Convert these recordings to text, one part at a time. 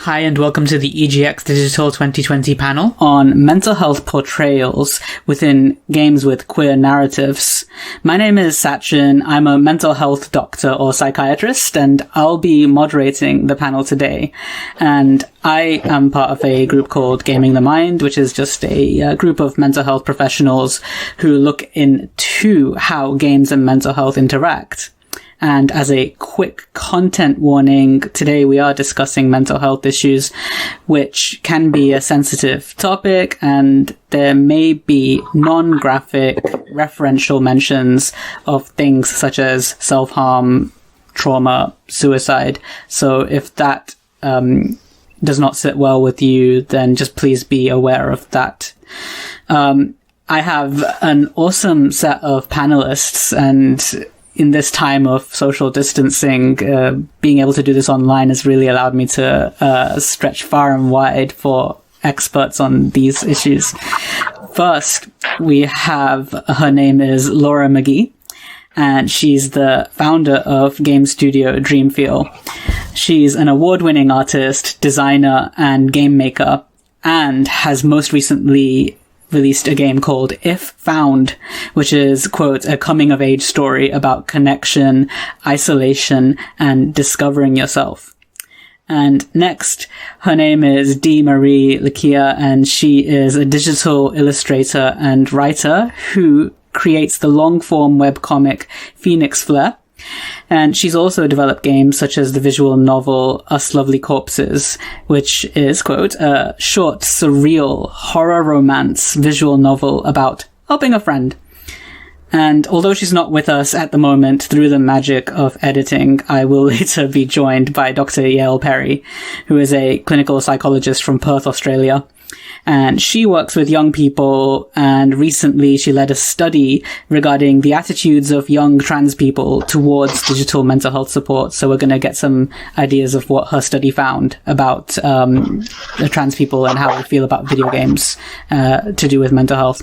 Hi and welcome to the EGX Digital 2020 panel on mental health portrayals within games with queer narratives. My name is Sachin. I'm a mental health doctor or psychiatrist, and I'll be moderating the panel today. And I am part of a group called Gaming the Mind, which is just a group of mental health professionals who look into how games and mental health interact. And as a quick content warning, today we are discussing mental health issues, which can be a sensitive topic, and there may be non-graphic referential mentions of things such as self-harm, trauma, suicide. So if that does not sit well with you, then just please be aware of that. I have an awesome set of panelists, and in this time of social distancing, being able to do this online has really allowed me to stretch far and wide for experts on these issues. First, we have, her name is Llaura McGee, and she's the founder of game studio DREAMFEEL. She's an award-winning artist, designer, and game maker, and has most recently released a game called If Found, which is, quote, a coming-of-age story about connection, isolation, and discovering yourself. And next, her name is Marie Licea, and she is a digital illustrator and writer who creates the long-form webcomic Phoenix Flare. And she's also developed games such as the visual novel Us Lovely Corpses, which is, quote, a short, surreal horror romance visual novel about helping a friend. And although she's not with us at the moment through the magic of editing, I will later be joined by Dr. Yael Perry, who is a clinical psychologist from Perth, Australia. And she works with young people, and recently she led a study regarding the attitudes of young trans people towards digital mental health support. So we're going to get some ideas of what her study found about the trans people and how they feel about video games to do with mental health.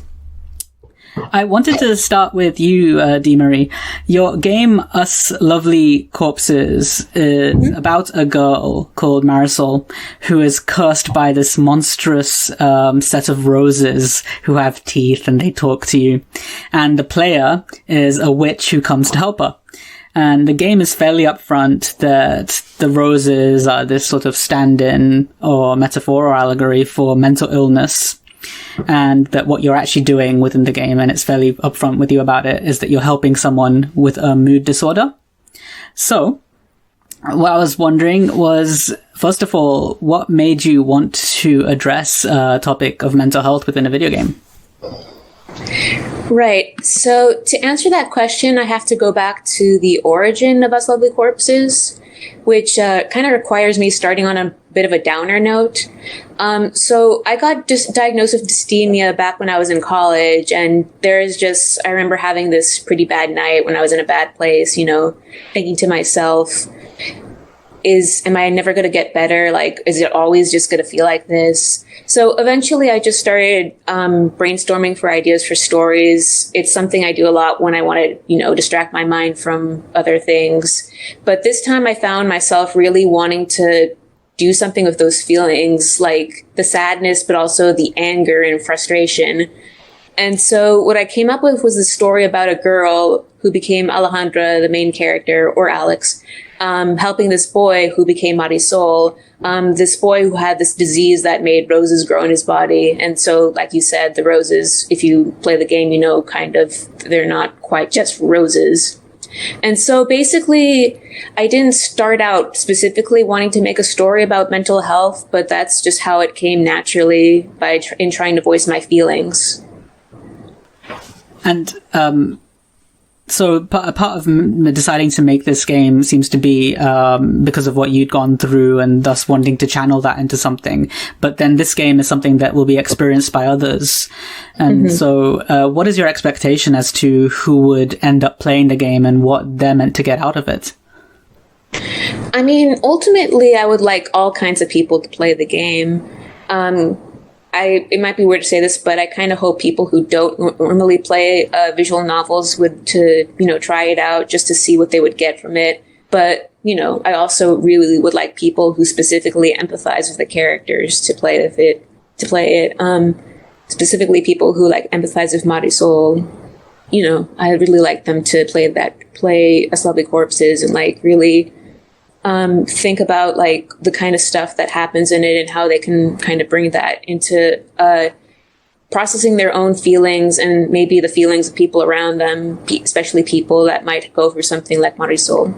I wanted to start with you, Marie. Your game, Us Lovely Corpses, is about a girl called Marisol who is cursed by this monstrous set of roses who have teeth and they talk to you. And the player is a witch who comes to help her. And the game is fairly upfront that the roses are this sort of stand-in or metaphor or allegory for mental illness. And that what you're actually doing within the game, and it's fairly upfront with you about it, is that you're helping someone with a mood disorder. So, what I was wondering was, first of all, what made you want to address a topic of mental health within a video game? Right. So, to answer that question, I have to go back to the origin of Us Lovely Corpses, which kind of requires me starting on a bit of a downer note. So I got diagnosed with dysthymia back when I was in college, and I remember having this pretty bad night when I was in a bad place, thinking to myself, am I never going to get better? Like, is it always just going to feel like this? So eventually I just started brainstorming for ideas for stories. It's something I do a lot when I want to, distract my mind from other things. But this time I found myself really wanting to do something with those feelings, like the sadness, but also the anger and frustration. And so what I came up with was a story about a girl who became Alejandra, the main character, or Alex, helping this boy who became Marisol, this boy who had this disease that made roses grow in his body. And so, like you said, the roses, if you play the game, they're not quite just roses. And so basically, I didn't start out specifically wanting to make a story about mental health, but that's just how it came naturally in trying to voice my feelings. And so part of deciding to make this game seems to be because of what you'd gone through and thus wanting to channel that into something. But then this game is something that will be experienced by others. And so what is your expectation as to who would end up playing the game and what they're meant to get out of it? I mean, ultimately, I would like all kinds of people to play the game. It might be weird to say this, but I kind of hope people who don't normally play visual novels would try it out just to see what they would get from it. But, I also really would like people who specifically empathize with the characters to play it. Specifically people who like empathize with Marisol. I really like them to play Us Lovely Corpses and like really think about like the kind of stuff that happens in it and how they can kind of bring that into processing their own feelings and maybe the feelings of people around them, especially people that might go through something like Marisol.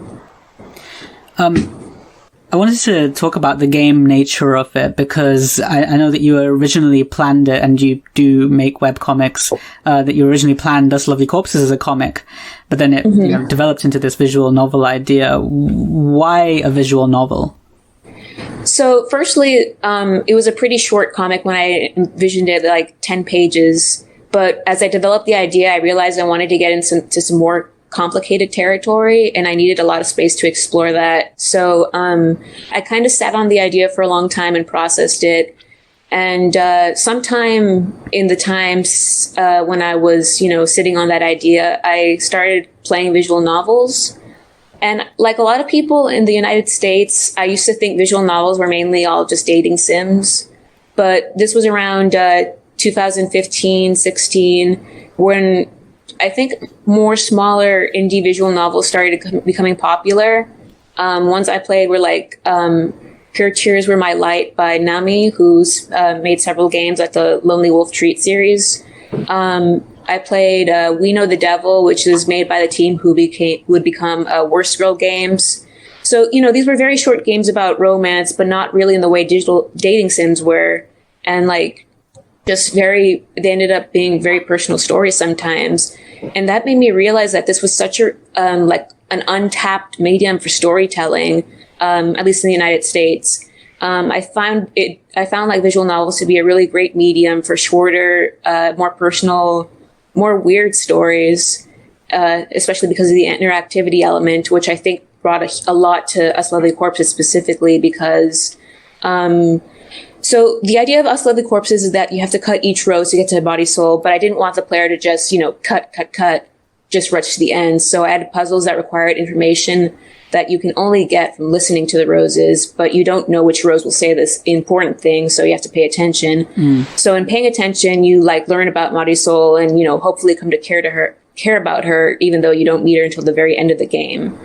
I wanted to talk about the game nature of it because I know that you originally planned it, and you do make webcomics, that you originally planned Us Lovely Corpses as a comic, but then it developed into this visual novel idea. Why a visual novel? So firstly, it was a pretty short comic when I envisioned it, like 10 pages. But as I developed the idea, I realized I wanted to get into some more complicated territory, and I needed a lot of space to explore that. So I kind of sat on the idea for a long time and processed it. And sometime in the times when I was, sitting on that idea, I started playing visual novels. And like a lot of people in the United States, I used to think visual novels were mainly all just dating sims. But this was around 2015, 16, when I think more smaller indie visual novels started becoming popular. Ones I played were like Pure Tears Were My Light by Nami, who's made several games like the Lonely Wolf Treat series. I played We Know the Devil, which is made by the team who would become Worst Girl Games. So, these were very short games about romance, but not really in the way digital dating sims were. And like, they ended up being very personal stories sometimes. And that made me realize that this was such an untapped medium for storytelling, at least in the United States. I found like visual novels to be a really great medium for shorter, more personal, more weird stories, especially because of the interactivity element, which I think brought a lot to Us Lovely Corpses specifically because, so the idea of Us Lovely Corpses is that you have to cut each rose to get to Body Soul, but I didn't want the player to just, cut, just rush to the end. So I added puzzles that required information that you can only get from listening to the roses, but you don't know which rose will say this important thing, so you have to pay attention. So in paying attention, you like learn about Marisol and, hopefully come to care about her, even though you don't meet her until the very end of the game.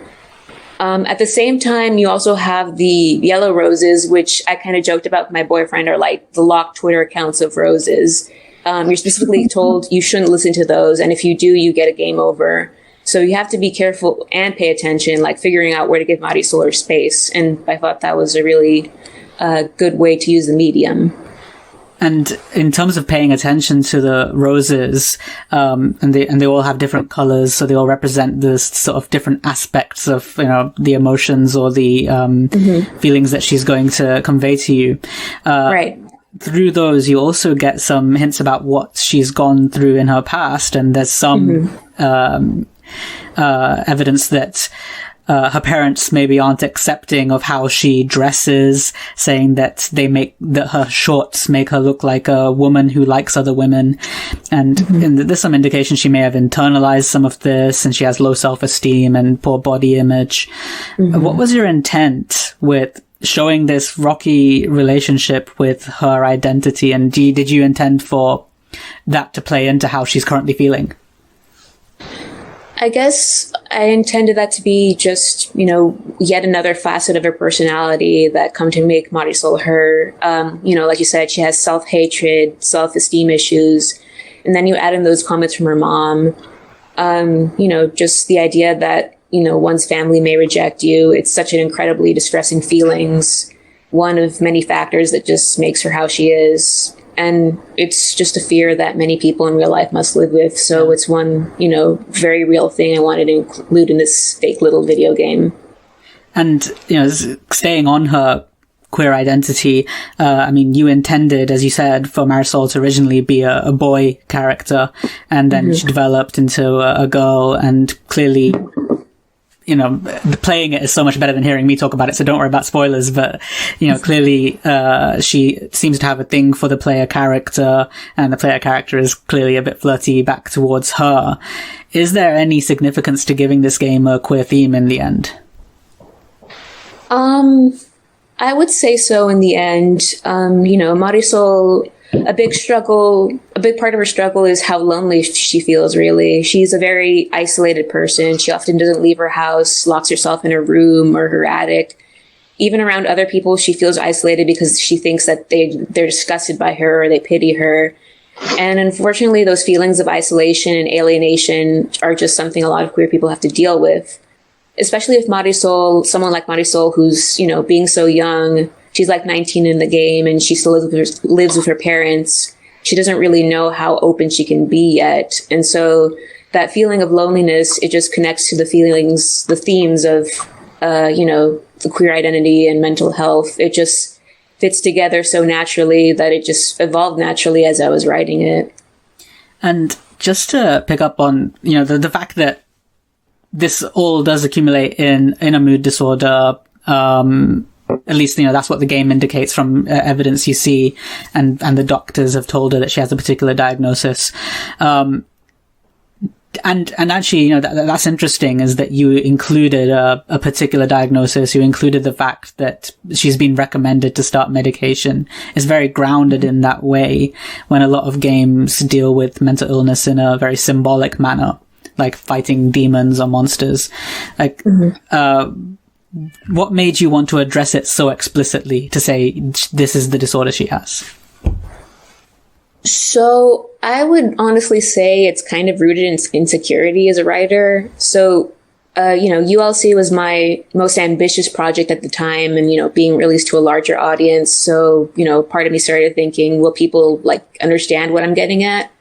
At the same time, you also have the yellow roses, which I kind of joked about with my boyfriend, are like the locked Twitter accounts of roses. You're specifically told you shouldn't listen to those, and if you do, you get a game over. So you have to be careful and pay attention, like figuring out where to give Marisol her space. And I thought that was a really good way to use the medium. And in terms of paying attention to the roses, and they all have different colors, so they all represent this sort of different aspects of, the emotions or the feelings that she's going to convey to you. Right. Through those, you also get some hints about what she's gone through in her past, and there's some evidence that her parents maybe aren't accepting of how she dresses, saying that that her shorts make her look like a woman who likes other women. And there's some indication she may have internalized some of this, and she has low self-esteem and poor body image. What was your intent with showing this rocky relationship with her identity? And did you intend for that to play into how she's currently feeling? I guess I intended that to be just, yet another facet of her personality that come to make Marisol her. Like you said, she has self-hatred, self-esteem issues. And then you add in those comments from her mom. Just the idea that, one's family may reject you. It's such an incredibly distressing feelings. One of many factors that just makes her how she is. And it's just a fear that many people in real life must live with. So it's one, very real thing I wanted to include in this fake little video game. And, staying on her queer identity, you intended, as you said, for Marisol to originally be a boy character, and then she developed into a girl, and clearly, playing it is so much better than hearing me talk about it, so don't worry about spoilers, but, clearly, she seems to have a thing for the player character, and the player character is clearly a bit flirty back towards her. Is there any significance to giving this game a queer theme in the end? I would say so in the end. Marisol, a big part of her struggle is how lonely she feels, really. She's a very isolated person. She often doesn't leave her house, locks herself in her room or her attic. Even around other people, she feels isolated because she thinks that they're disgusted by her or they pity her. And unfortunately, those feelings of isolation and alienation are just something a lot of queer people have to deal with. Especially if someone like Marisol, who's, being so young, she's like 19 in the game and she still lives with her parents. She doesn't really know how open she can be yet. And so that feeling of loneliness, it just connects to the themes of, the queer identity and mental health. It just fits together so naturally that it just evolved naturally as I was writing it. And just to pick up on, the fact that this all does accumulate in a mood disorder, at least, that's what the game indicates from evidence you see, and the doctors have told her that she has a particular diagnosis. And actually, that's interesting, is that you included a particular diagnosis. You included the fact that she's been recommended to start medication. It's very grounded in that way, when a lot of games deal with mental illness in a very symbolic manner, like fighting demons or monsters. Like, what made you want to address it so explicitly, to say this is the disorder she has? So I would honestly say it's kind of rooted in insecurity as a writer. So, ULC was my most ambitious project at the time, and, being released to a larger audience. So, part of me started thinking, will people understand what I'm getting at?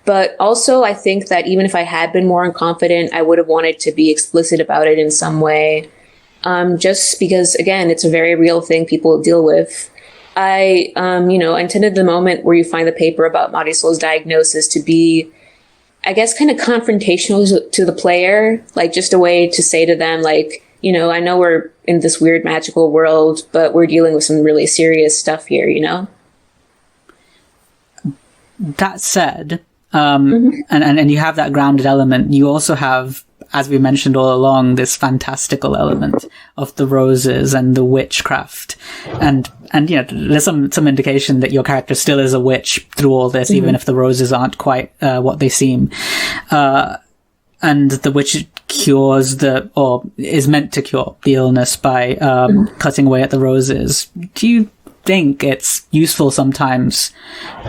But also I think that even if I had been more confident, I would have wanted to be explicit about it in some way. Just because, again, it's a very real thing people deal with. I intended the moment where you find the paper about Marisol's diagnosis to be, I guess, kind of confrontational to the player, just a way to say to them, I know we're in this weird magical world, but we're dealing with some really serious stuff here, That said, and you have that grounded element, you also have, as we mentioned all along, this fantastical element of the roses and the witchcraft. And there's some indication that your character still is a witch through all this, even if the roses aren't quite what they seem. And the witch is meant to cure the illness by cutting away at the roses. Do you think it's useful sometimes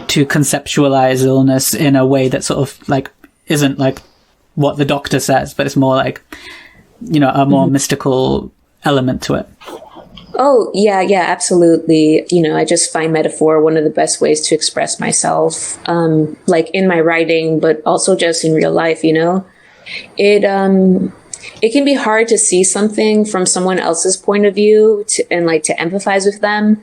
to conceptualize illness in a way that sort of isn't what the doctor says, but it's more a more mystical element to it? Oh, yeah, absolutely. I just find metaphor one of the best ways to express myself, in my writing, but also just in real life, It can be hard to see something from someone else's point of view and to empathize with them.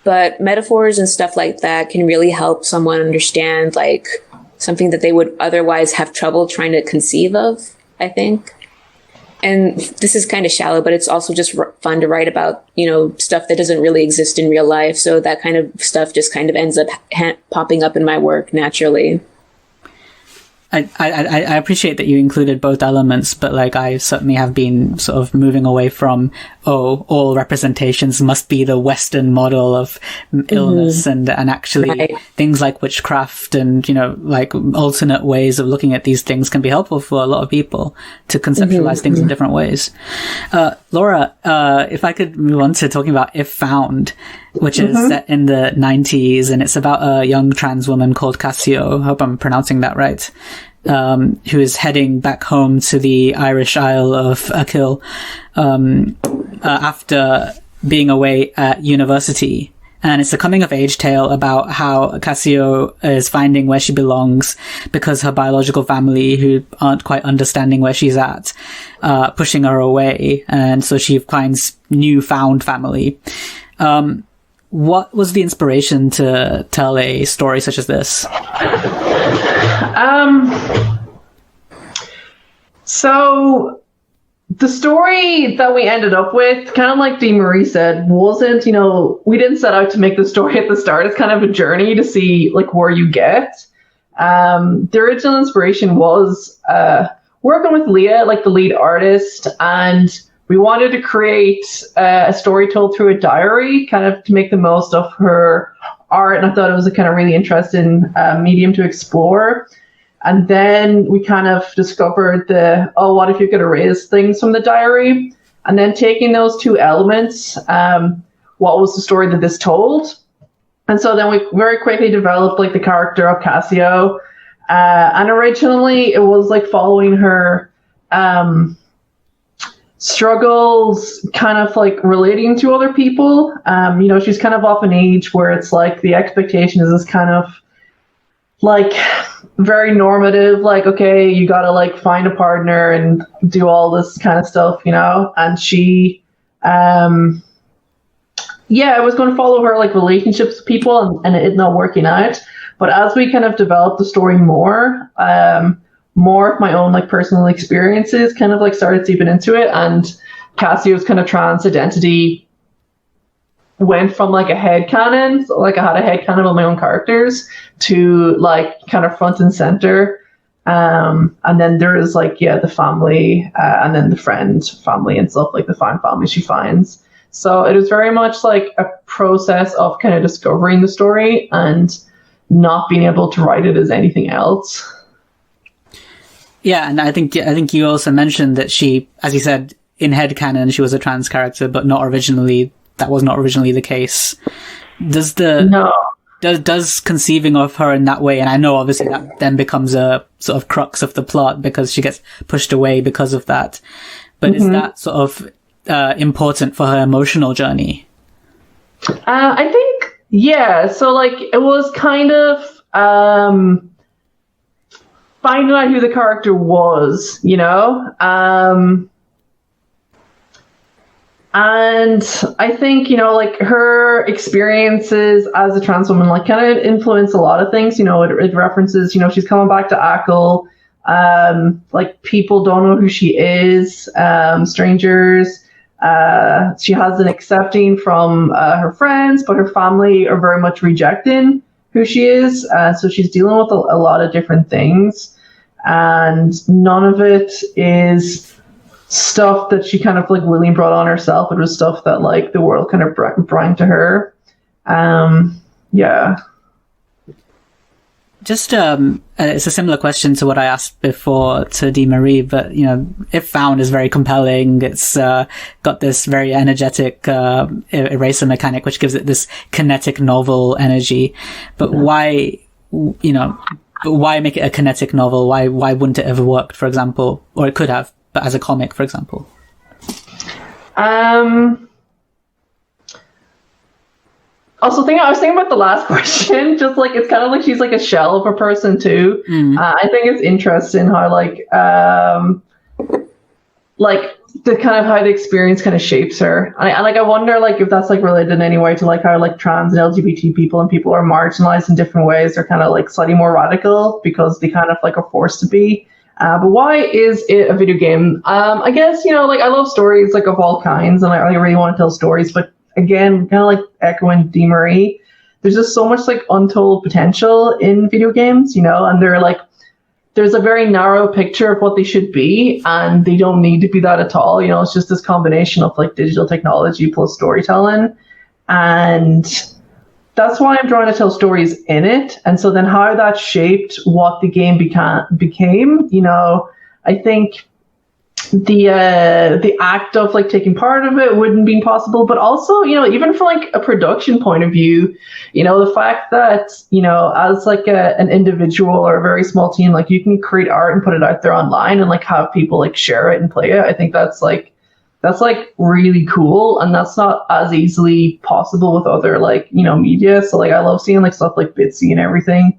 But metaphors and stuff like that can really help someone understand something that they would otherwise have trouble trying to conceive of, I think. And this is kind of shallow, but it's also just fun to write about, stuff that doesn't really exist in real life. So that kind of stuff just kind of ends up popping up in my work naturally. I appreciate that you included both elements, but I certainly have been sort of moving away from, all representations must be the Western model of illness, and actually things like witchcraft and, alternate ways of looking at these things can be helpful for a lot of people to conceptualize things in different ways. Llaura, if I could move on to talking about If Found, which is set in the 90s, and it's about a young trans woman called Cassio, I hope I'm pronouncing that right, who is heading back home to the Irish Isle of Achill after being away at university. And it's a coming-of-age tale about how Cassio is finding where she belongs because her biological family, who aren't quite understanding where she's at, pushing her away. And so she finds newfound family. What was the inspiration to tell a story such as this? So the story that we ended up with, kind of like Marie said, wasn't, we didn't set out to make the story at the start. It's kind of a journey to see where you get. The original inspiration was working with Leah, the lead artist, and we wanted to create a story told through a diary, kind of to make the most of her art. And I thought it was a kind of really interesting medium to explore. And then we kind of discovered what if you could erase things from the diary? And then taking those two elements, what was the story that this told? And so then we very quickly developed like the character of Cassio. And originally it was like following her struggles, kind of like relating to other people. She's kind of off an age where it's like the expectation is this kind of like very normative, like, okay, you gotta like find a partner and do all this kind of stuff, and she I was going to follow her like relationships with people and it not working out. But as we kind of developed the story more of my own like personal experiences kind of like started seeping into it, and Cassio's kind of trans identity went from like a headcanon, so like I had a headcanon of my own characters, to like kind of front and center. And then there is like, the family, and then the friend family and stuff, like the fan family she finds. So it was very much like a process of kind of discovering the story and not being able to write it as anything else. Yeah, and I think you also mentioned that she, as you said, in headcanon she was a trans character, but that was not originally the case. Does conceiving of her in that way, and I know obviously that then becomes a sort of crux of the plot because she gets pushed away because of that, but is that sort of important for her emotional journey? I think, so like it was kind of finding out who the character was, and I think, like her experiences as a trans woman, like kind of influence a lot of things. It references, she's coming back to Ackle. Like people don't know who she is, strangers. She has an accepting from her friends, but her family are very much rejecting who she is. So she's dealing with a lot of different things, and none of it is stuff that she kind of like willingly brought on herself. It was stuff that like the world kind of brought to her. Just it's a similar question to what I asked before to Marie, but If Found is very compelling. It's got this very energetic eraser mechanic which gives it this kinetic novel energy. But why make it a kinetic novel? Why wouldn't it ever worked, for example? Or it could have, but as a comic, for example? I was thinking about the last question. Just like it's kind of like she's like a shell of a person too. I think it's interesting how like the kind of how the experience kind of shapes her. And I wonder like if that's like related in any way to like how like trans and LGBT people and people are marginalized in different ways. They're kind of like slightly more radical because they kind of like are forced to be. But why is it a video game? I guess, like I love stories like of all kinds, and I really want to tell stories, but again, kind of like echoing Marie, there's just so much like untold potential in video games, and they're like, there's a very narrow picture of what they should be, and they don't need to be that at all. It's just this combination of like digital technology plus storytelling, and that's why I'm trying to tell stories in it. And so then how that shaped what the game became, I think the act of like taking part of it wouldn't be possible, but also, even from like a production point of view, the fact that, as like an individual or a very small team, like you can create art and put it out there online and like have people like share it and play it. I think that's really cool, and that's not as easily possible with other like media. So like I love seeing like stuff like Bitsy and everything.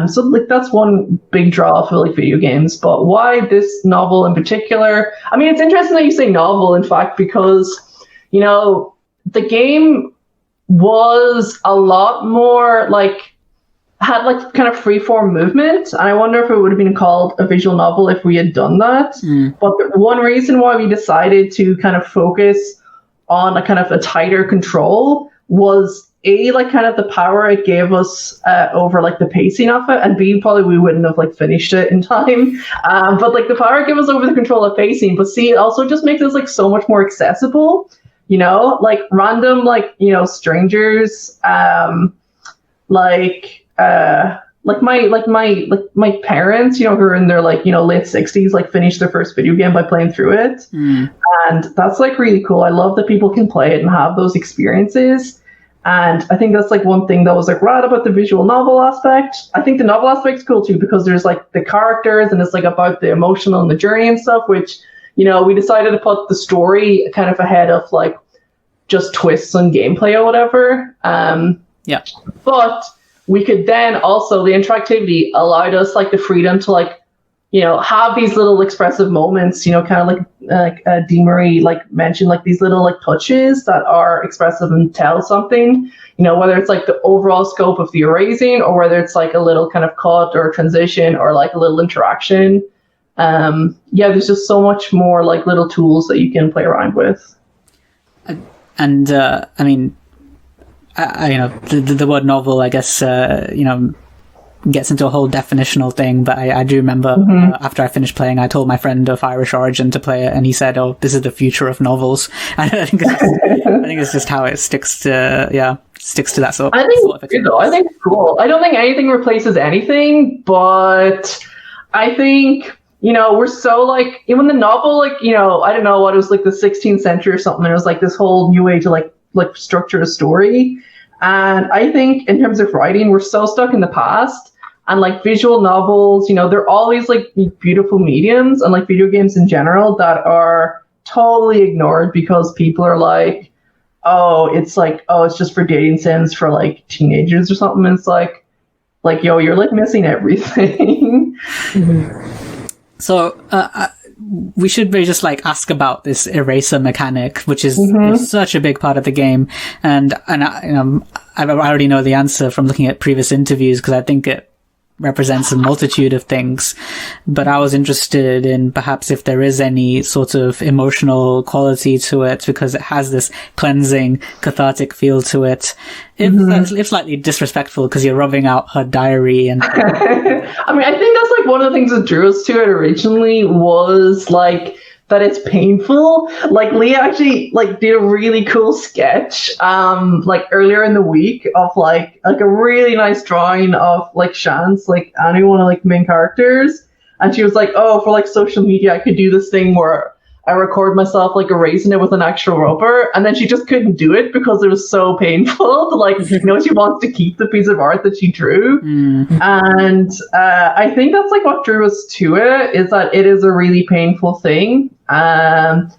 So like that's one big draw for like video games. But why this novel in particular? I mean, it's interesting that you say novel, in fact, because the game was a lot more like had like kind of free-form movement, and I wonder if it would have been called a visual novel if we had done that. But the one reason why we decided to kind of focus on a kind of a tighter control was A, like kind of the power it gave us over like the pacing of it, and B, probably we wouldn't have like finished it in time. But like the power it gave us over the control of pacing, but C, it also just makes us like so much more accessible, you know, like random, like, you know, strangers, like my parents, you know, who are in their like, you know, late 60s, like finished their first video game by playing through it. And that's like really cool. I love that people can play it and have those experiences. And I think that's like one thing that was like rad about the visual novel aspect. I think the novel aspect's cool too, because there's like the characters and it's like about the emotional and the journey and stuff, which, you know, we decided to put the story kind of ahead of like just twists on gameplay or whatever. Yeah. But we could then also, the interactivity allowed us like the freedom to like, you know, have these little expressive moments, you know, kind of like Marie like mentioned, like these little like touches that are expressive and tell something, you know, whether it's like the overall scope of the erasing or whether it's like a little kind of cut or transition or like a little interaction. Yeah, there's just so much more like little tools that you can play around with. And I mean, you know, the word novel, I guess, you know, gets into a whole definitional thing, but I do remember after I finished playing, I told my friend of Irish origin to play it, and he said, "Oh, this is the future of novels." I think it's just how it sticks to that sort. I think it's cool. I don't think anything replaces anything, but I think, you know, we're so like, even the novel, like, you know, I don't know what it was, like the 16th century or something. It was like this whole new way to like structure a story. And I think in terms of writing, we're so stuck in the past, and like visual novels, you know, they're always like beautiful mediums, and like video games in general that are totally ignored because people are like, oh, it's just for dating sims for like teenagers or something. And it's like, yo, you're like missing everything. So, we should really just like ask about this eraser mechanic, which is such a big part of the game, and I, you know, I already know the answer from looking at previous interviews because I think it represents a multitude of things. But I was interested in perhaps if there is any sort of emotional quality to it, because it has this cleansing, cathartic feel to it. It's slightly disrespectful because you're rubbing out her diary and. I mean, I think that's like one of the things that drew us to it originally was like that it's painful. Like Leah actually like did a really cool sketch like earlier in the week of like a really nice drawing of like Shance, like Annie, one of like the main characters, and she was like, oh, for like social media I could do this thing where I record myself like erasing it with an actual rubber, and then she just couldn't do it because it was so painful to like, you know, she wants to keep the piece of art that she drew. And I think that's like what drew us to it, is that it is a really painful thing. And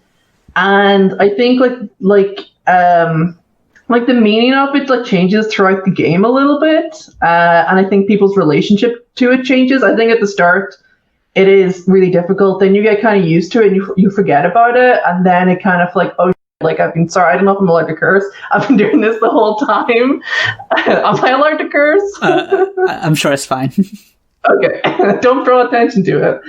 I think like the meaning of it like changes throughout the game a little bit, and I think people's relationship to it changes. I think at the start it is really difficult. Then you get kind of used to it and you forget about it. And then it kind of like, oh, like I've been sorry, I don't know if I'm allowed to curse. I've been doing this the whole time. Am I allowed to curse? I'm sure it's fine. Okay. Don't draw attention to it.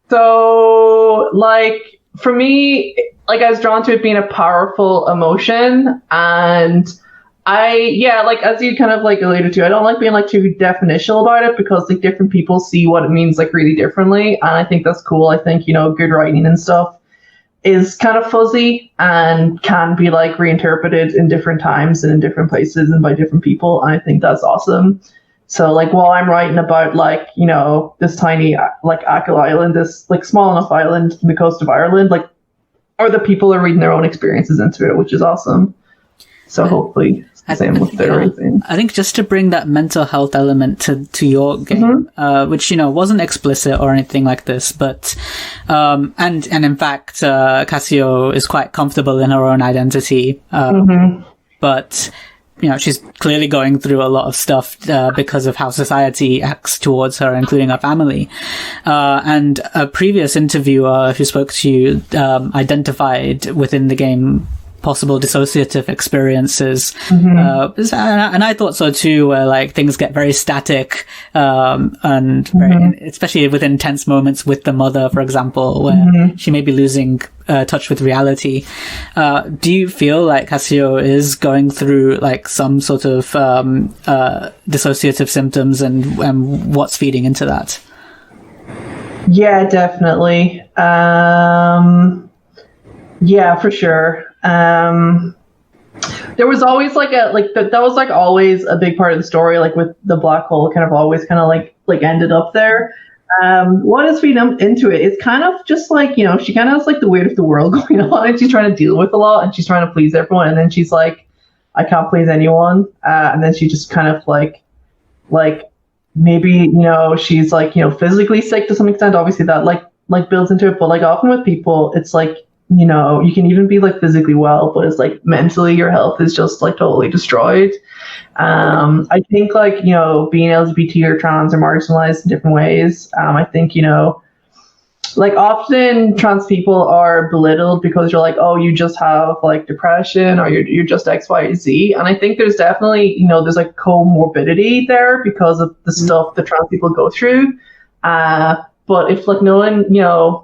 So like for me, like I was drawn to it being a powerful emotion, and like as you kind of like alluded to, I don't like being like too definitional about it because like different people see what it means like really differently, and I think that's cool. I think, you know, good writing and stuff is kind of fuzzy and can be like reinterpreted in different times and in different places and by different people, and I think that's awesome. So like while I'm writing about like, you know, this tiny like Achill Island, this like small enough island on the coast of Ireland, like other people are reading their own experiences into it, which is awesome. So hopefully it's the same with their writing. I think just to bring that mental health element to your game, which, you know, wasn't explicit or anything like this, but and in fact Cassio is quite comfortable in her own identity, but you know, she's clearly going through a lot of stuff because of how society acts towards her, including her family. And a previous interviewer who spoke to you identified within the game possible dissociative experiences. Mm-hmm. And I thought so too, where like things get very static, and very, especially within tense moments with the mother, for example, where she may be losing touch with reality. Do you feel like Hasio is going through like some sort of dissociative symptoms, and what's feeding into that? Yeah, definitely. Yeah, for sure. There was always like that was like always a big part of the story, like with the black hole kind of always kind of like ended up there. What is feeding into it? It's kind of just like, you know, she kind of has like the weight of the world going on, and she's trying to deal with a lot, and she's trying to please everyone, and then she's like, I can't please anyone, and then she just kind of like maybe, you know, she's like, you know, physically sick to some extent. Obviously that like builds into it, but like often with people, it's like, you know, you can even be like physically well, but it's like mentally your health is just like totally destroyed. I think like, you know, being LGBT or trans or marginalized in different ways, I think, you know, like often trans people are belittled because you're like, oh, you just have like depression, or you're just X, Y, Z. And I think there's definitely, you know, there's like comorbidity there because of the stuff that trans people go through. But if like no one, you know,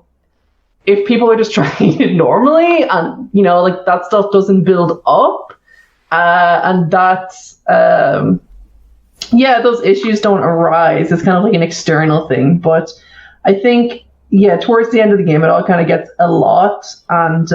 if people are just trying it normally, and, you know, like that stuff doesn't build up, and that's, yeah, those issues don't arise. It's kind of like an external thing. But I think, yeah, towards the end of the game, it all kind of gets a lot. And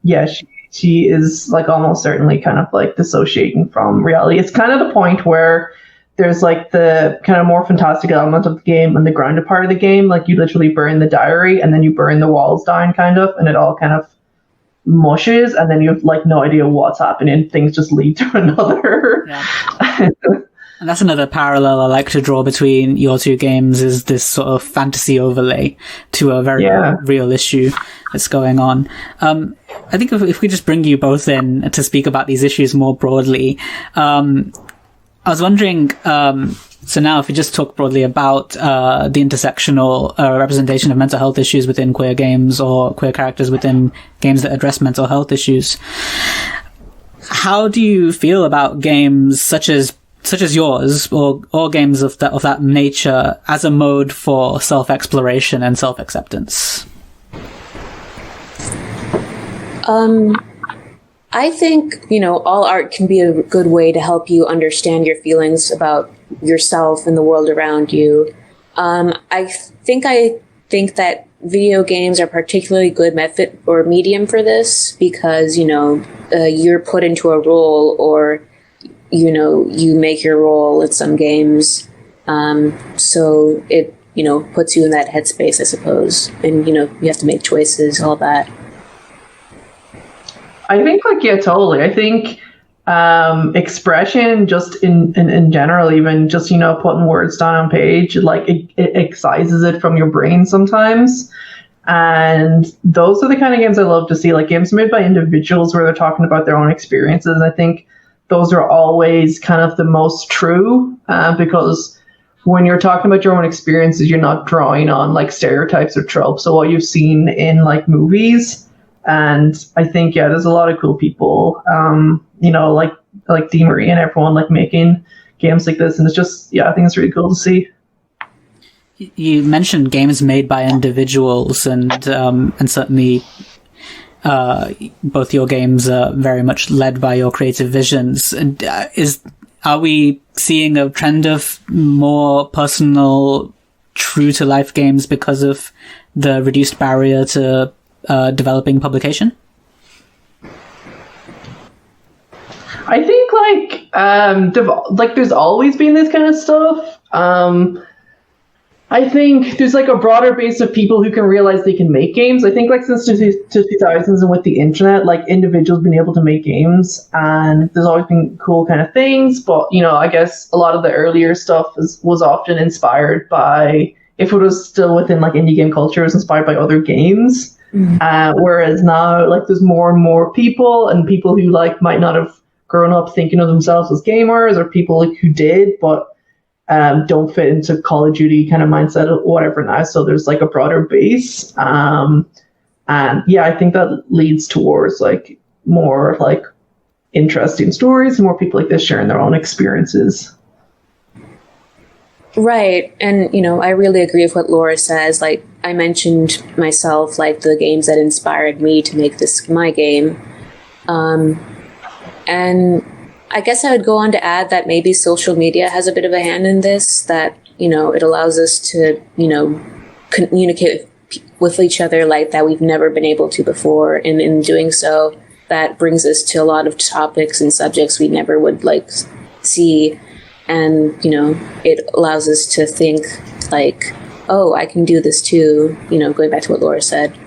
yeah, she is like almost certainly kind of like dissociating from reality. It's kind of the point where there's like the kind of more fantastic element of the game and the grounded part of the game. Like you literally burn the diary and then you burn the walls down kind of, and it all kind of mushes, and then you have like no idea what's happening. Things just lead to another. Yeah. And that's another parallel I like to draw between your two games, is this sort of fantasy overlay to a very real issue that's going on. I think if we just bring you both in to speak about these issues more broadly, I was wondering, so now if we just talk broadly about the intersectional representation of mental health issues within queer games, or queer characters within games that address mental health issues, how do you feel about games such as yours, or games of that nature, as a mode for self-exploration and self-acceptance? I think, you know, all art can be a good way to help you understand your feelings about yourself and the world around you. I think that video games are particularly good method or medium for this, because, you know, you're put into a role, or, you know, you make your role in some games. So it, you know, puts you in that headspace, I suppose. And, you know, you have to make choices, all that. I think like, yeah, totally. I think expression just in general, even just, you know, putting words down on page, like it excises it from your brain sometimes. And those are the kind of games I love to see, like games made by individuals where they're talking about their own experiences. I think those are always kind of the most true, because when you're talking about your own experiences, you're not drawing on like stereotypes or tropes. So what you've seen in like movies. And I think, yeah, there's a lot of cool people, you know, like Marie and everyone like making games like this. And it's just, yeah, I think it's really cool to see. You mentioned games made by individuals, and certainly both your games are very much led by your creative visions. And are we seeing a trend of more personal, true to life games because of the reduced barrier to developing publication? I think like there's always been this kind of stuff. I think there's like a broader base of people who can realize they can make games. I think like since the 2000s and with the internet, like individuals been able to make games, and there's always been cool kind of things. But, you know, I guess a lot of the earlier stuff was often inspired by, if it was still within like indie game culture, it was inspired by other games. Whereas now, like, there's more and more people, and people who like might not have grown up thinking of themselves as gamers, or people like who did but don't fit into Call of Duty kind of mindset or whatever now. So there's like a broader base, and yeah, I think that leads towards like more like interesting stories, more people like this sharing their own experiences. Right. And, I really agree with what Llaura says. Like, I mentioned myself, like the games that inspired me to make this my game. And I guess I would go on to add that maybe social media has a bit of a hand in this, that, it allows us to, communicate with each other like that we've never been able to before. And in doing so, that brings us to a lot of topics and subjects we never would like see. And, it allows us to think like, oh, I can do this too, going back to what Llaura said.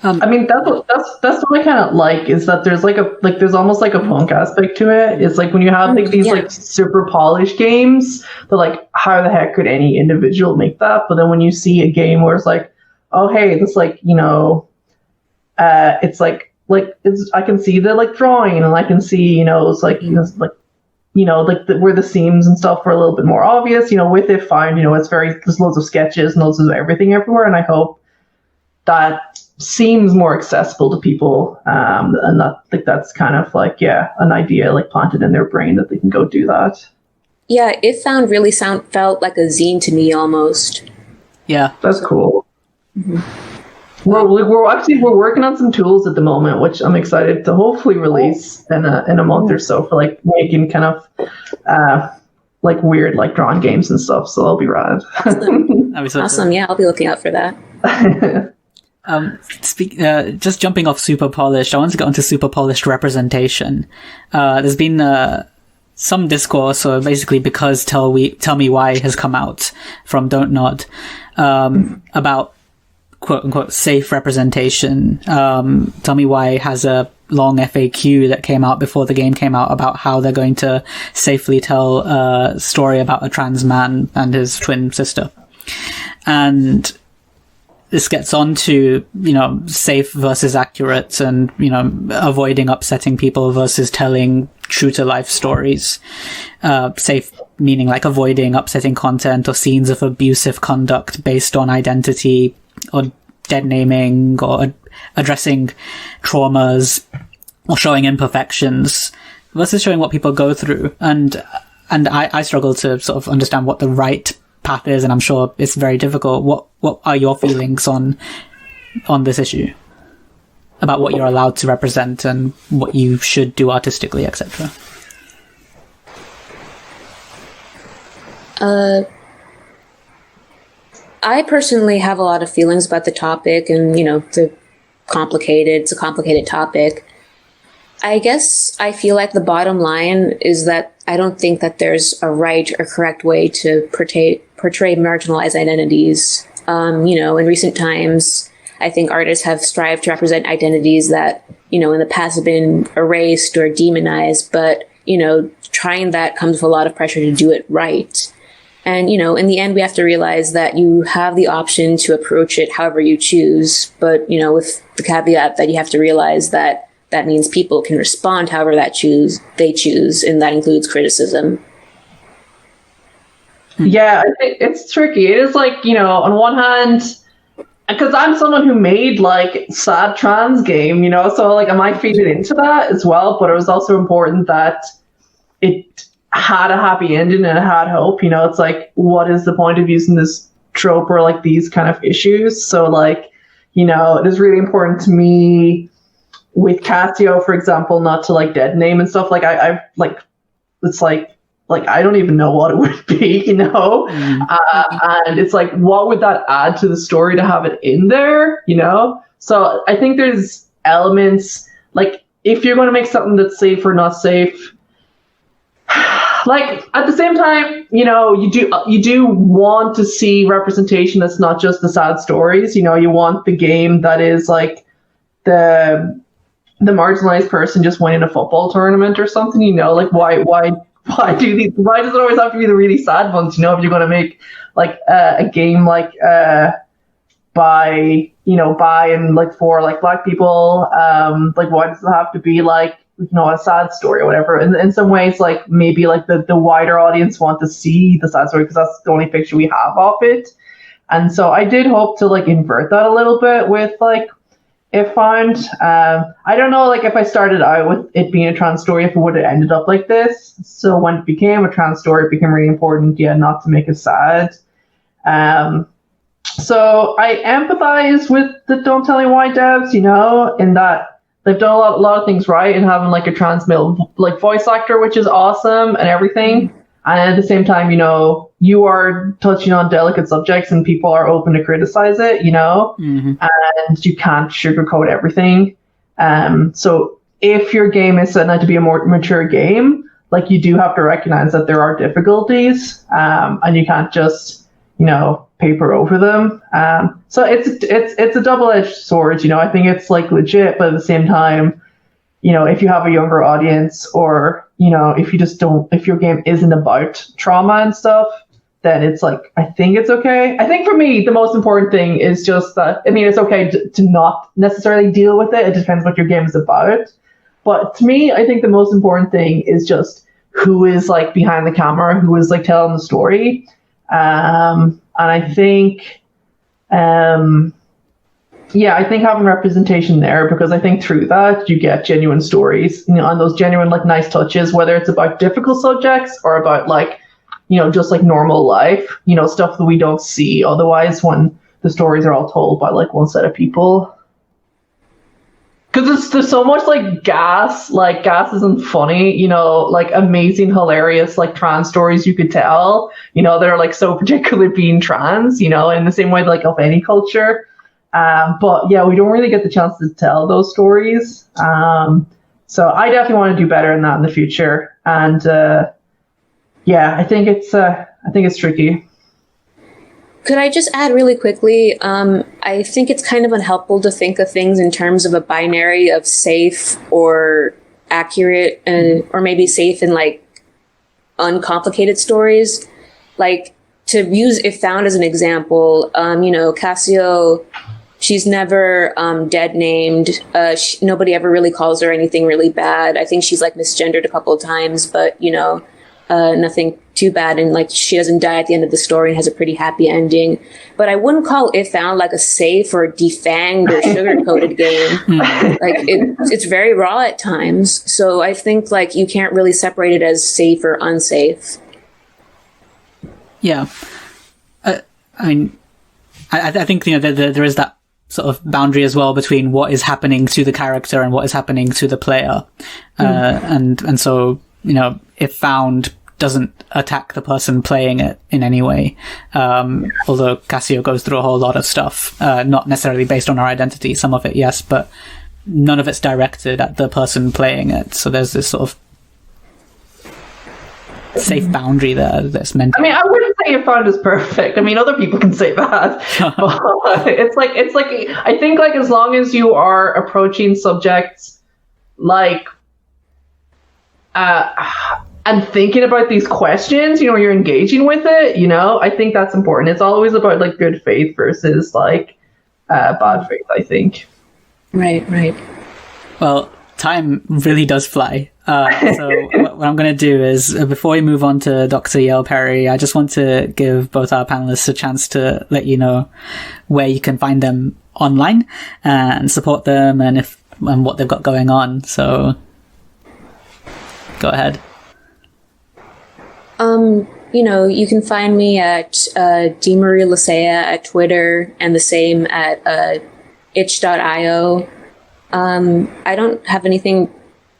I mean, that's what I kind of like, is that there's there's almost like a punk aspect to it. It's like when you have like these like super polished games, they're like, how the heck could any individual make that? But then when you see a game where it's like, oh, hey, this like, it's like I can see the like drawing, and I can see, it's like, where the seams and stuff are a little bit more obvious, with it fine, it's there's loads of sketches and loads of everything everywhere. And I hope that seems more accessible to people, and that's kind of like, an idea like planted in their brain that they can go do that. Yeah, it felt like a zine to me almost. Yeah, that's cool. Mm-hmm. We're working on some tools at the moment, which I'm excited to hopefully release in a month or so, for like making kind of like weird like drawing games and stuff. So that'll be rad. Awesome. Yeah, I'll be looking out for that. Just jumping off super polished, I want to get onto super polished representation. There's been some discourse, or basically because Tell Me Why has come out from Don't Nod, about quote unquote safe representation. Tell Me Why has a long FAQ that came out before the game came out about how they're going to safely tell a story about a trans man and his twin sister. And this gets on to, safe versus accurate, and, avoiding upsetting people versus telling true to life stories. Safe meaning like avoiding upsetting content or scenes of abusive conduct based on identity, or dead naming, or addressing traumas, or showing imperfections, versus showing what people go through. And I struggle to sort of understand what the right path is, and I'm sure it's very difficult. What are your feelings on this issue, about what you're allowed to represent and what you should do artistically, etc.? I personally have a lot of feelings about the topic, and, it's a complicated topic. I guess I feel like the bottom line is that I don't think that there's a right or correct way to portray marginalized identities. In recent times, I think artists have strived to represent identities that, in the past have been erased or demonized, but, trying that comes with a lot of pressure to do it right. And, in the end, we have to realize that you have the option to approach it however you choose. But, with the caveat that you have to realize that that means people can respond however they choose. And that includes criticism. Yeah, it's tricky. It is like, on one hand, because I'm someone who made like sad trans game, so like I might feed it into that as well. But it was also important that it had a happy ending and it had hope. It's like, what is the point of using this trope or like these kind of issues? So like, it is really important to me with Casio, for example, not to like dead name and stuff. Like I like, it's like I don't even know what it would be, and it's like, what would that add to the story to have it in there, So I think there's elements, like if you're going to make something that's safe or not safe, like at the same time, you do want to see representation that's not just the sad stories. You want the game that is like the marginalized person just winning a football tournament or something. Like why does it always have to be the really sad ones? If you're going to make like a game like by and like for like Black people, like why does it have to be like a sad story or whatever? And in some ways, like maybe like the wider audience want to see the sad story because that's the only picture we have of it. And so I did hope to like invert that a little bit with like If Found. I don't know, like if I started out with it being a trans story, if it would have ended up like this. So when it became a trans story, it became really important, not to make it sad. So I empathize with the Don't Tell Me Why devs, in that they've done a lot of things right in having like a trans male like voice actor, which is awesome and everything. And at the same time, you are touching on delicate subjects and people are open to criticize it, and you can't sugarcoat everything. So if your game is set out to be a more mature game, like you do have to recognize that there are difficulties, and you can't just, paper over them. So it's a double-edged sword, I think it's like legit, but at the same time, if you have a younger audience or, if your game isn't about trauma and stuff, then it's like, I think it's okay. I think for me, the most important thing is just that, it's okay to not necessarily deal with it. It depends what your game is about. But to me, I think the most important thing is just who is like behind the camera, who is like telling the story. And I think, I think having representation there, because I think through that you get genuine stories, and those genuine like nice touches, whether it's about difficult subjects or about like, just like normal life, stuff that we don't see otherwise when the stories are all told by like one set of people. Because there's so much like gas isn't funny, like amazing, hilarious, like trans stories you could tell, that are like so particular being trans, in the same way like of any culture. But yeah, we don't really get the chance to tell those stories. So I definitely want to do better in that in the future. And I think it's tricky. Could I just add really quickly? I think it's kind of unhelpful to think of things in terms of a binary of safe or accurate, or maybe safe and like uncomplicated stories. Like to use If Found as an example, Cassio, she's never dead named. Nobody ever really calls her anything really bad. I think she's like misgendered a couple of times, but nothing too bad, and like she doesn't die at the end of the story and has a pretty happy ending. But I wouldn't call If Found like a safe or defanged or sugar-coated game. Like it's very raw at times. So I think like you can't really separate it as safe or unsafe. Yeah, I think there is that sort of boundary as well between what is happening to the character and what is happening to the player, and so If Found doesn't attack the person playing it in any way, although Cassio goes through a whole lot of stuff, not necessarily based on her identity, some of it yes, but none of it's directed at the person playing it, so there's this sort of safe boundary there that's meant to... I wouldn't say If Found is perfect. Other people can say that. But it's like I think like as long as you are approaching subjects like and thinking about these questions, you're engaging with it, I think that's important. It's always about like good faith versus like bad faith, I think. Right. Well, time really does fly. So what I'm going to do is, before we move on to Dr. Yael Perry, I just want to give both our panelists a chance to let you know where you can find them online and support them and what they've got going on. So go ahead. You can find me at Marie Licea at Twitter, and the same at itch.io. I don't have anything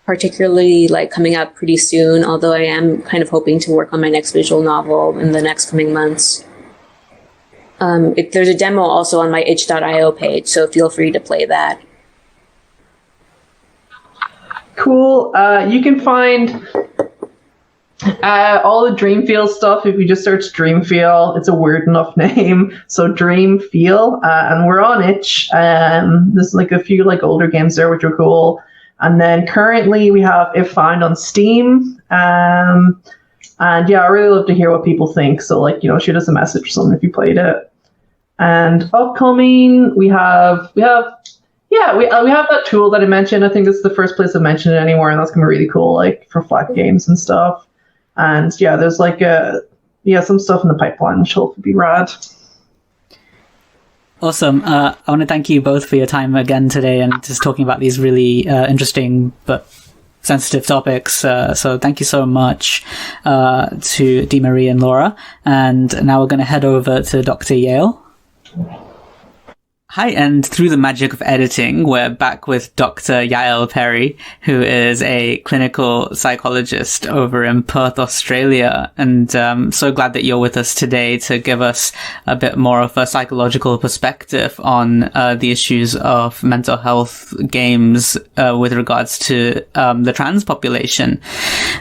particularly like coming up pretty soon, although I am kind of hoping to work on my next visual novel in the next coming months. There's a demo also on my itch.io page, so feel free to play that. Cool. You can find all the DREAMFEEL stuff if you just search DREAMFEEL. It's a weird enough name, so DREAMFEEL, and we're on itch. There's like a few like older games there which are cool, and then currently we have If Found on Steam. And yeah, I really love to hear what people think, so like shoot us a message or something if you played it. And upcoming we have that tool that I mentioned. I think this is the first place I've mentioned it anywhere, and that's gonna be really cool, like for flat games and stuff. And yeah, there's like some stuff in the pipeline which will hopefully be rad. Awesome. I want to thank you both for your time again today and just talking about these really interesting but sensitive topics. So thank you so much to Marie and Llaura. And now we're going to head over to Dr. Yael. Hi, and through the magic of editing, we're back with Dr. Yael Perry, who is a clinical psychologist over in Perth, Australia. And so glad that you're with us today to give us a bit more of a psychological perspective on the issues of mental health games with regards to the trans population.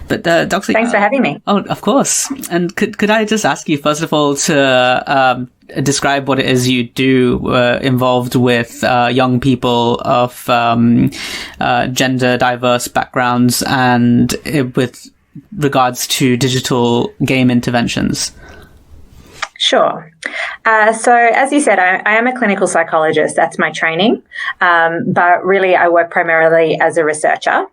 But Dr. Thanks for having me. Oh, of course. And could I just ask you, first of all, to describe what it is you do involved with young people of gender diverse backgrounds and with regards to digital game interventions? Sure. So as you said, I am a clinical psychologist. That's my training. But really, I work primarily as a researcher.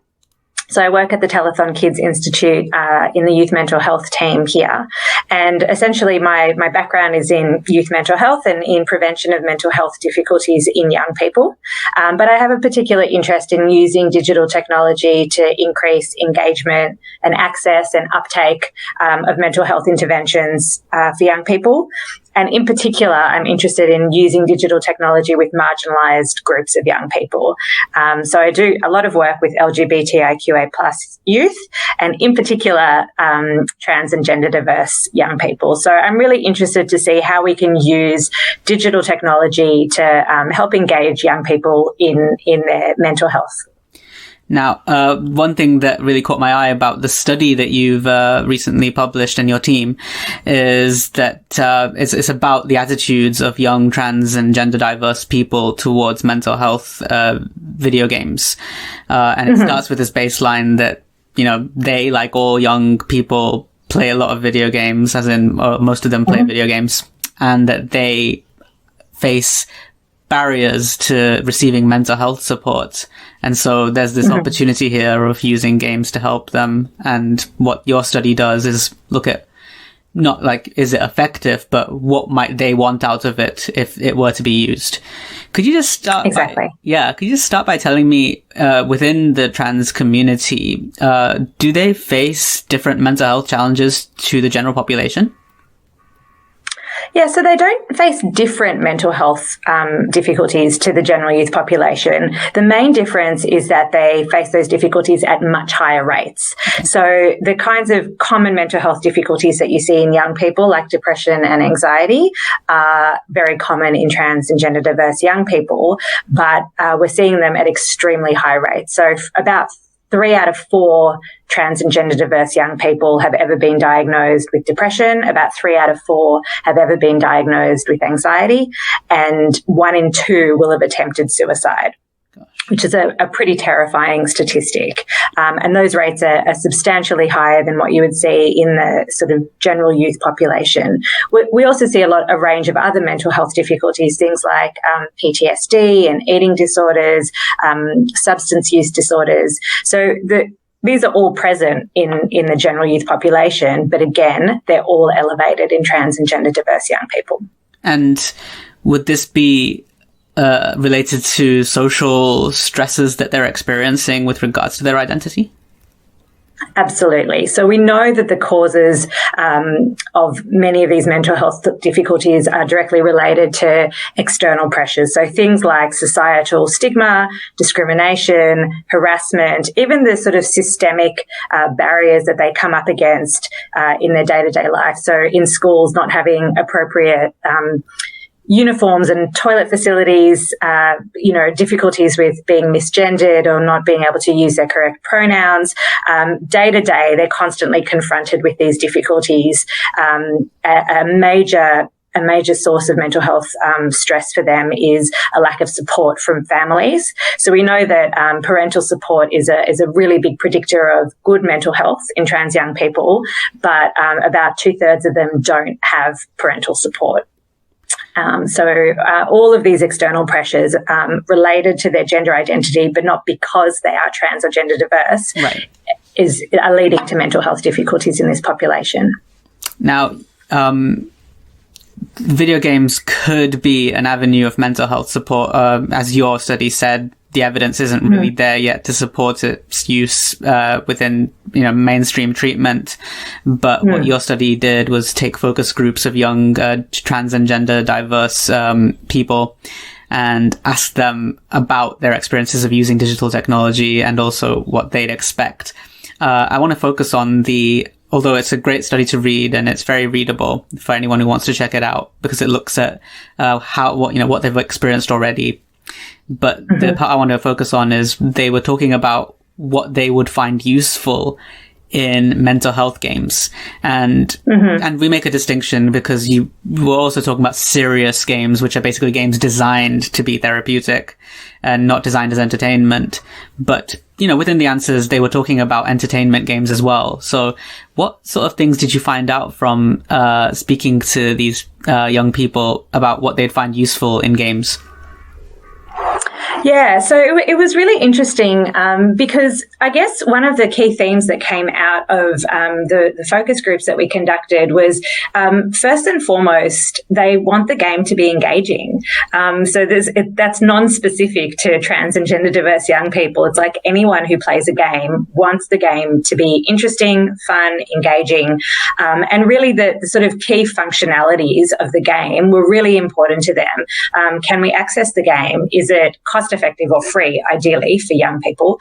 So I work at the Telethon Kids Institute in the youth mental health team here. And essentially my background is in youth mental health and in prevention of mental health difficulties in young people. But I have a particular interest in using digital technology to increase engagement and access and uptake of mental health interventions for young people. And in particular, I'm interested in using digital technology with marginalised groups of young people. So I do a lot of work with LGBTIQA plus youth, and in particular, trans and gender diverse young people. So I'm really interested to see how we can use digital technology to help engage young people in their mental health. Now, one thing that really caught my eye about the study that you've recently published in your team is that it's about the attitudes of young trans and gender diverse people towards mental health video games. And it starts with this baseline that, you know, they, like all young people, play a lot of video games, as in most of them play video games, and that they face barriers to receiving mental health support. And so there's this opportunity here of using games to help them. And what your study does is look at not like, is it effective, but what might they want out of it if it were to be used? Could you just start Exactly. Could you just start by telling me, within the trans community, do they face different mental health challenges to the general population? Yeah, so they don't face different mental health difficulties to the general youth population. The main difference is that they face those difficulties at much higher rates. So the kinds of common mental health difficulties that you see in young people, like depression and anxiety, are very common in trans and gender diverse young people, but we're seeing them at extremely high rates. So about 3 out of 4 trans and gender diverse young people have ever been diagnosed with depression. About 3 out of 4 have ever been diagnosed with anxiety, and 1 in 2 will have attempted suicide, which is a pretty terrifying statistic. And those rates are substantially higher than what you would see in the sort of general youth population. We also see a range of other mental health difficulties, things like PTSD and eating disorders, substance use disorders. So these are all present in the general youth population, but again, they're all elevated in trans and gender diverse young people. And would this be related to social stresses that they're experiencing with regards to their identity? Absolutely. So we know that the causes of many of these mental health difficulties are directly related to external pressures. So things like societal stigma, discrimination, harassment, even the sort of systemic barriers that they come up against in their day-to-day life. So in schools, not having appropriate uniforms and toilet facilities, difficulties with being misgendered or not being able to use their correct pronouns. Day to day, they're constantly confronted with these difficulties. A major source of mental health stress for them is a lack of support from families. So we know that parental support is a really big predictor of good mental health in trans young people, but about 2/3 of them don't have parental support. So all of these external pressures related to their gender identity, but not because they are trans or gender diverse, right, are leading to mental health difficulties in this population. Now, video games could be an avenue of mental health support. As your study said, the evidence isn't really there yet to support its use within, mainstream treatment. But what your study did was take focus groups of young trans and gender diverse people and ask them about their experiences of using digital technology and also what they'd expect. I want to focus on although it's a great study to read and it's very readable for anyone who wants to check it out, because it looks at what they've experienced already. But the part I want to focus on is they were talking about what they would find useful in mental health games. And we make a distinction because you were also talking about serious games, which are basically games designed to be therapeutic and not designed as entertainment. But, within the answers, they were talking about entertainment games as well. So what sort of things did you find out from speaking to these young people about what they'd find useful in games? Yeah, so it was really interesting because I guess one of the key themes that came out of the focus groups that we conducted was first and foremost, they want the game to be engaging. So that's non-specific to trans and gender diverse young people. It's like anyone who plays a game wants the game to be interesting, fun, engaging, and really the sort of key functionalities of the game were really important to them. Can we access the game? Is it cost-effective or free, ideally, for young people?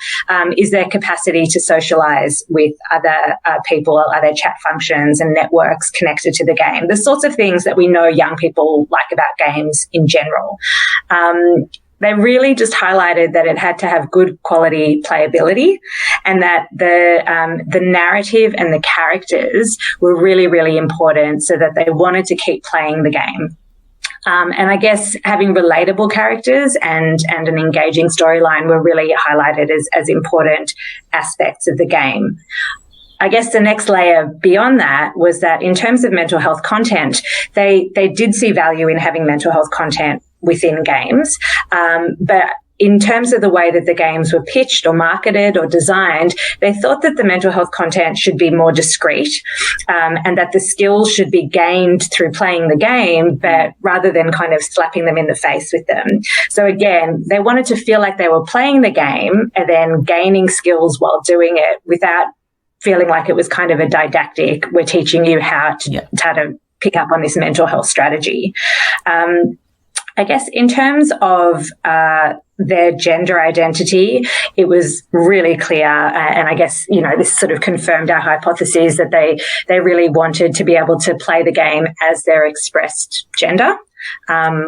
Is there capacity to socialise with other people or other chat functions and networks connected to the game? The sorts of things that we know young people like about games in general. They really just highlighted that it had to have good quality playability and that the narrative and the characters were really, really important so that they wanted to keep playing the game. And I guess having relatable characters and an engaging storyline were really highlighted as important aspects of the game. I guess the next layer beyond that was that in terms of mental health content, they did see value in having mental health content within games, but in terms of the way that the games were pitched or marketed or designed, they thought that the mental health content should be more discreet and that the skills should be gained through playing the game, but rather than kind of slapping them in the face with them. So again, they wanted to feel like they were playing the game and then gaining skills while doing it without feeling like it was kind of a didactic, we're teaching you how to pick up on this mental health strategy. I guess in terms of their gender identity, it was really clear. And I guess, this sort of confirmed our hypothesis that they really wanted to be able to play the game as their expressed gender.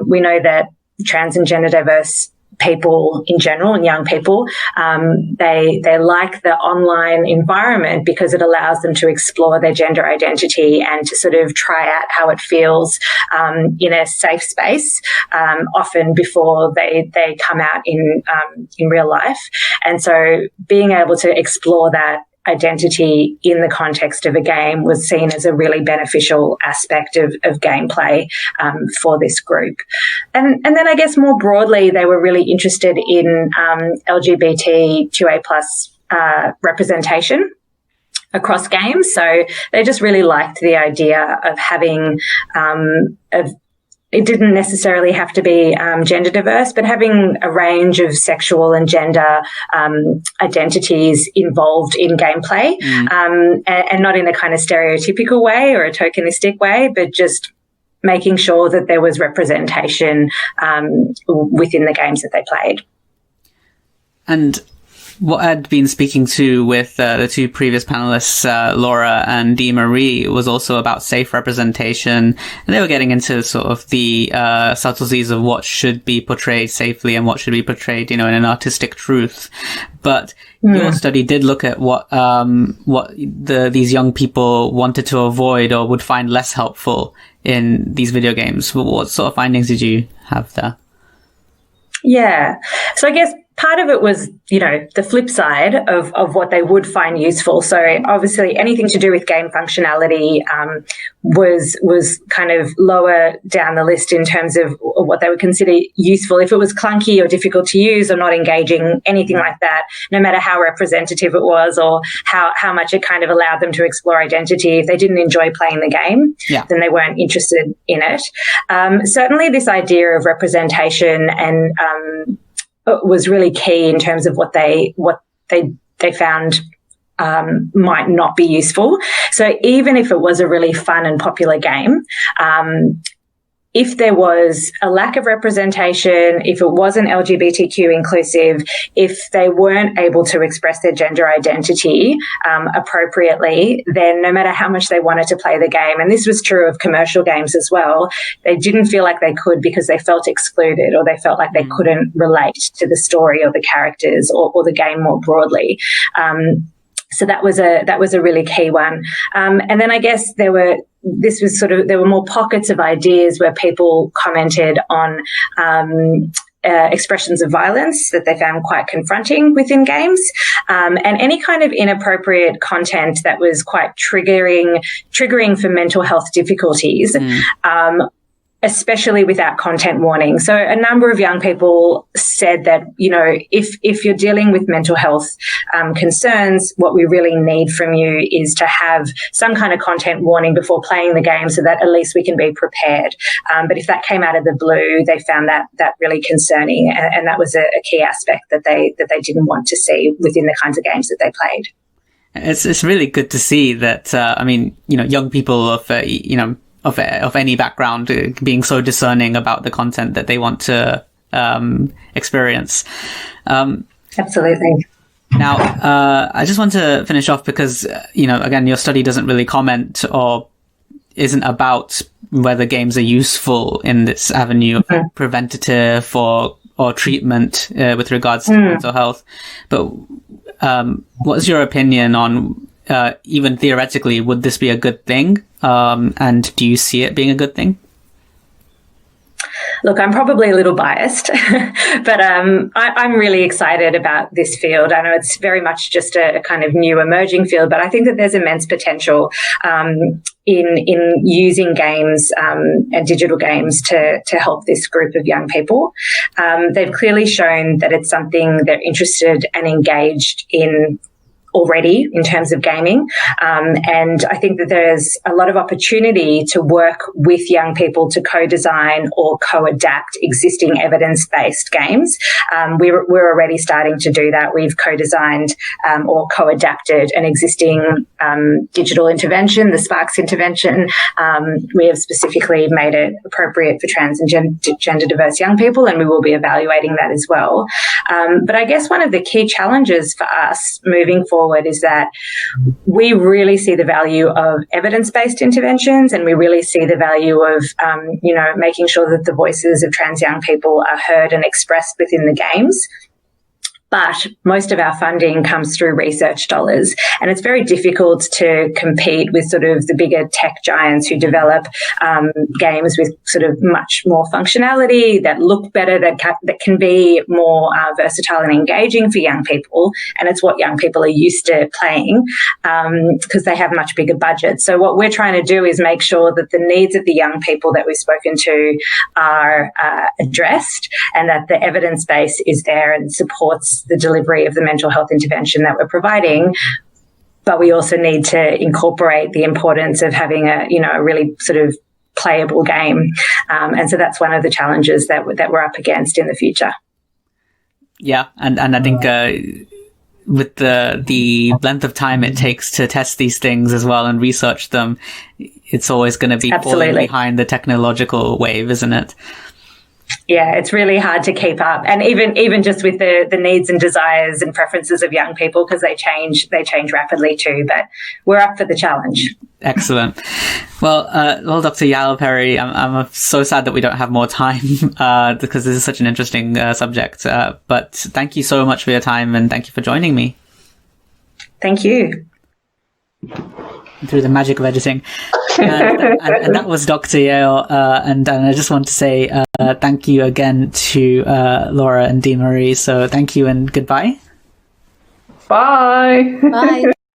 We know that trans and gender diverse people in general and young people, they like the online environment because it allows them to explore their gender identity and to sort of try out how it feels in a safe space, often before they come out in real life. And so being able to explore that identity in the context of a game was seen as a really beneficial aspect of gameplay for this group. And then I guess more broadly, they were really interested in LGBTQA plus representation across games. So they just really liked the idea of having it didn't necessarily have to be gender diverse, but having a range of sexual and gender identities involved in gameplay, and not in a kind of stereotypical way or a tokenistic way, but just making sure that there was representation within the games that they played. And what I'd been speaking to with the two previous panelists, Llaura and Marie, was also about safe representation. And they were getting into sort of the subtleties of what should be portrayed safely and what should be portrayed, in an artistic truth. But your study did look at what these young people wanted to avoid or would find less helpful in these video games. What sort of findings did you have there? Yeah. So I guess part of it was, the flip side of what they would find useful. So obviously anything to do with game functionality was kind of lower down the list in terms of what they would consider useful. If it was clunky or difficult to use or not engaging, anything like that, no matter how representative it was or how much it kind of allowed them to explore identity, if they didn't enjoy playing the game, then they weren't interested in it. Certainly this idea of representation and was really key in terms of what they found might not be useful. So even if it was a really fun and popular game, if there was a lack of representation, if it wasn't LGBTQ inclusive, if they weren't able to express their gender identity appropriately, then no matter how much they wanted to play the game, and this was true of commercial games as well, they didn't feel like they could because they felt excluded or they felt like they couldn't relate to the story or the characters or the game more broadly. So that was a really key one. And then I guess there were more pockets of ideas where people commented on expressions of violence that they found quite confronting within games, and any kind of inappropriate content that was quite triggering for mental health difficulties. Especially without content warning. So a number of young people said that, if you're dealing with mental health concerns, what we really need from you is to have some kind of content warning before playing the game so that at least we can be prepared. But if that came out of the blue, they found that really concerning. And that was a key aspect that they didn't want to see within the kinds of games that they played. It's really good to see that, young people of any background being so discerning about the content that they want to experience. Absolutely. Now, I just want to finish off because, again, your study doesn't really comment or isn't about whether games are useful in this avenue of preventative or treatment with regards to mental health. But what's your opinion on even theoretically, would this be a good thing? And do you see it being a good thing? Look, I'm probably a little biased, but I'm really excited about this field. I know it's very much just a kind of new emerging field, but I think that there's immense potential in using games and digital games to help this group of young people. They've clearly shown that it's something they're interested and engaged in already in terms of gaming. And I think that there's a lot of opportunity to work with young people to co-design or co-adapt existing evidence-based games. We're already starting to do that. We've co-designed or co-adapted an existing digital intervention, the Sparks intervention. We have specifically made it appropriate for trans and gender diverse young people, and we will be evaluating that as well. But I guess one of the key challenges for us moving forward is that we really see the value of evidence-based interventions, and we really see the value of, making sure that the voices of trans young people are heard and expressed within the games. But most of our funding comes through research dollars, and it's very difficult to compete with sort of the bigger tech giants who develop games with sort of much more functionality that look better, that can be more versatile and engaging for young people. And it's what young people are used to playing because they have much bigger budgets. So what we're trying to do is make sure that the needs of the young people that we've spoken to are addressed, and that the evidence base is there and supports the delivery of the mental health intervention that we're providing. But we also need to incorporate the importance of having a really sort of playable game. And so that's one of the challenges that we're up against in the future. Yeah. And I think with the length of time it takes to test these things as well and research them, it's always going to be falling behind the technological wave, isn't it? Yeah, it's really hard to keep up, and even just with the needs and desires and preferences of young people, because they change rapidly too. But we're up for the challenge. Excellent. Well, Dr. Yael Perry, I'm so sad that we don't have more time because this is such an interesting subject. But thank you so much for your time, and thank you for joining me. Thank you. through the magic of editing. And that was Dr. Yael. And I just want to say thank you again to Llaura and Marie. So thank you and goodbye. Bye. Bye.